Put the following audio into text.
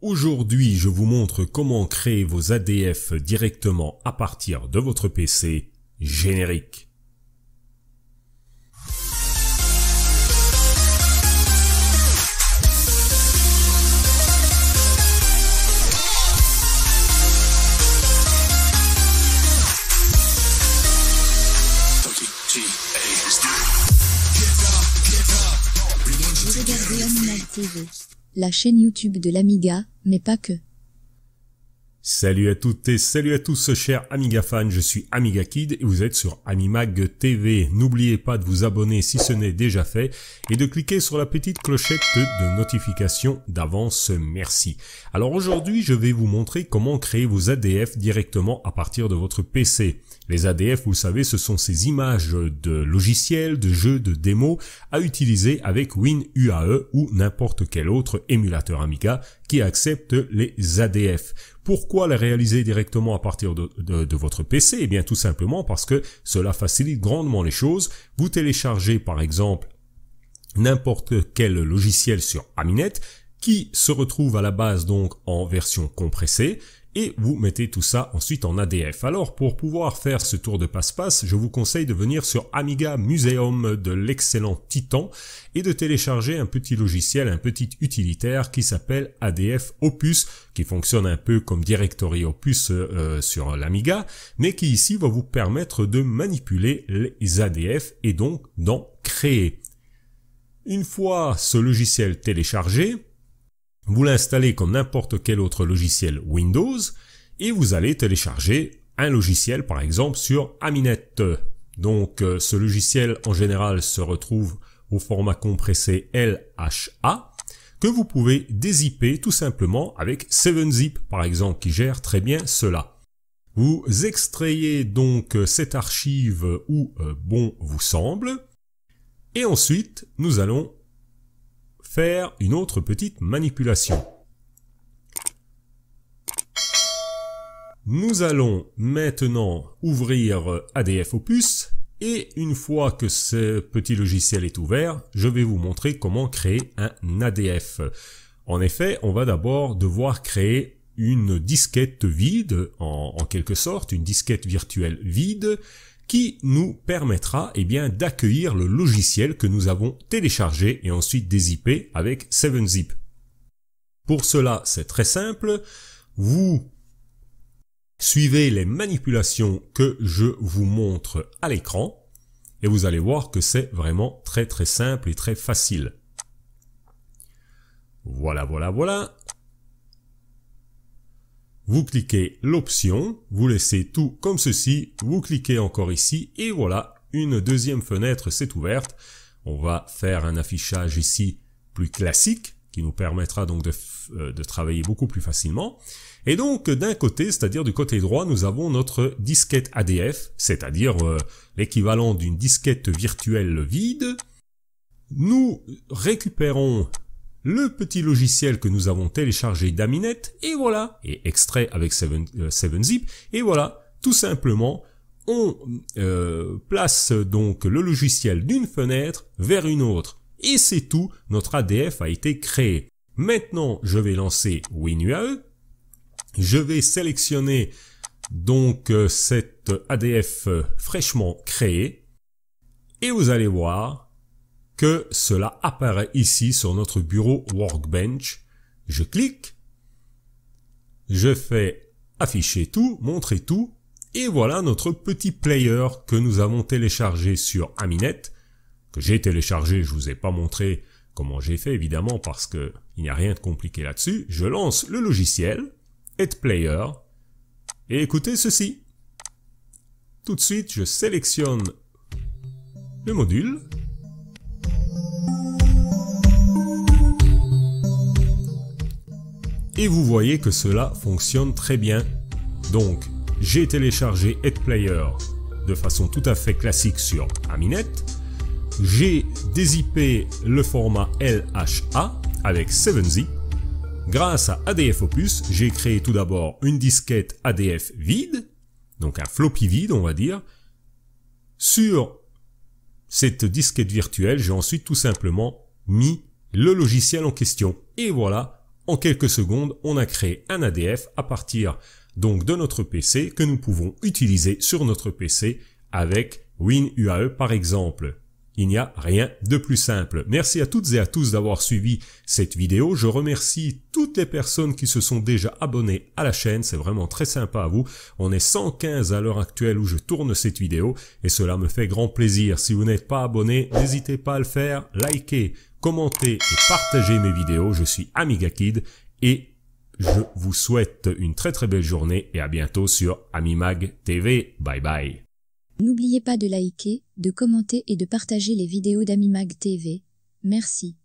Aujourd'hui, je vous montre comment créer vos ADF directement à partir de votre PC. Générique. Vous regardez Animal TV, la chaîne YouTube de l'Amiga, mais pas que. Salut à toutes et salut à tous chers Amiga fans, je suis Amiga Kid et vous êtes sur Animag TV. N'oubliez pas de vous abonner si ce n'est déjà fait et de cliquer sur la petite clochette de notification d'avance, merci. Alors aujourd'hui je vais vous montrer comment créer vos ADF directement à partir de votre PC. Les ADF, vous le savez, ce sont ces images de logiciels, de jeux, de démos à utiliser avec WinUAE ou n'importe quel autre émulateur Amiga qui accepte les ADF. Pourquoi les réaliser directement à partir de votre PC? Eh bien tout simplement parce que cela facilite grandement les choses. Vous téléchargez par exemple n'importe quel logiciel sur Aminet qui se retrouve à la base donc en version compressée. Et vous mettez tout ça ensuite en ADF. Alors pour pouvoir faire ce tour de passe-passe, je vous conseille de venir sur Amiga Museum de l'excellent Titan et de télécharger un petit logiciel, un petit utilitaire qui s'appelle ADF Opus, qui fonctionne un peu comme Directory Opus sur l'Amiga, mais qui ici va vous permettre de manipuler les ADF et donc d'en créer. Une fois ce logiciel téléchargé, vous l'installez comme n'importe quel autre logiciel Windows et vous allez télécharger un logiciel par exemple sur Aminet. Donc ce logiciel en général se retrouve au format compressé LHA que vous pouvez dézipper tout simplement avec 7-zip par exemple qui gère très bien cela. Vous extrayez donc cette archive où bon vous semble et ensuite nous allons faire une autre petite manipulation. Nous allons maintenant ouvrir ADF Opus et une fois que ce petit logiciel est ouvert, je vais vous montrer comment créer un ADF. En effet, on va d'abord devoir créer une disquette vide, en quelque sorte, une disquette virtuelle vide, qui nous permettra d'accueillir le logiciel que nous avons téléchargé et ensuite dézippé avec 7-zip. Pour cela, c'est très simple. Vous suivez les manipulations que je vous montre à l'écran et vous allez voir que c'est vraiment très simple et très facile. Voilà. Vous cliquez l'option, vous laissez tout comme ceci, vous cliquez encore ici et voilà, une deuxième fenêtre s'est ouverte. On va faire un affichage ici plus classique qui nous permettra donc de travailler beaucoup plus facilement. Et donc d'un côté, c'est-à-dire du côté droit, nous avons notre disquette ADF, c'est-à-dire l'équivalent d'une disquette virtuelle vide. Nous récupérons le petit logiciel que nous avons téléchargé d'Aminet, et voilà, et extrait avec 7-zip, et voilà, tout simplement, on place donc le logiciel d'une fenêtre vers une autre, et c'est tout, notre ADF a été créé. Maintenant, je vais lancer WinUAE, je vais sélectionner donc cette ADF fraîchement créée, et vous allez voir que cela apparaît ici sur notre bureau Workbench. Je clique, je fais afficher tout, montrer tout, et voilà notre petit player que nous avons téléchargé sur Aminet, que j'ai téléchargé, je vous ai pas montré comment j'ai fait évidemment parce que il n'y a rien de compliqué là-dessus. Je lance le logiciel, Add Player, et écoutez ceci. Tout de suite, je sélectionne le module, et vous voyez que cela fonctionne très bien. Donc, j'ai téléchargé Add Player de façon tout à fait classique sur Aminet. J'ai dézippé le format LHA avec 7-zip. Grâce à ADF Opus, j'ai créé tout d'abord une disquette ADF vide, donc un floppy vide on va dire. Sur cette disquette virtuelle, j'ai ensuite tout simplement mis le logiciel en question. Et voilà, en quelques secondes, on a créé un ADF à partir donc de notre PC que nous pouvons utiliser sur notre PC avec WinUAE par exemple. Il n'y a rien de plus simple. Merci à toutes et à tous d'avoir suivi cette vidéo. Je remercie toutes les personnes qui se sont déjà abonnées à la chaîne. C'est vraiment très sympa à vous. On est 115 à l'heure actuelle où je tourne cette vidéo et cela me fait grand plaisir. Si vous n'êtes pas abonné, n'hésitez pas à le faire. Likez, commentez et partagez mes vidéos. Je suis Amiga Kid et je vous souhaite une très très belle journée et à bientôt sur Amimag TV. Bye bye. N'oubliez pas de liker, de commenter et de partager les vidéos d'Amimag TV. Merci.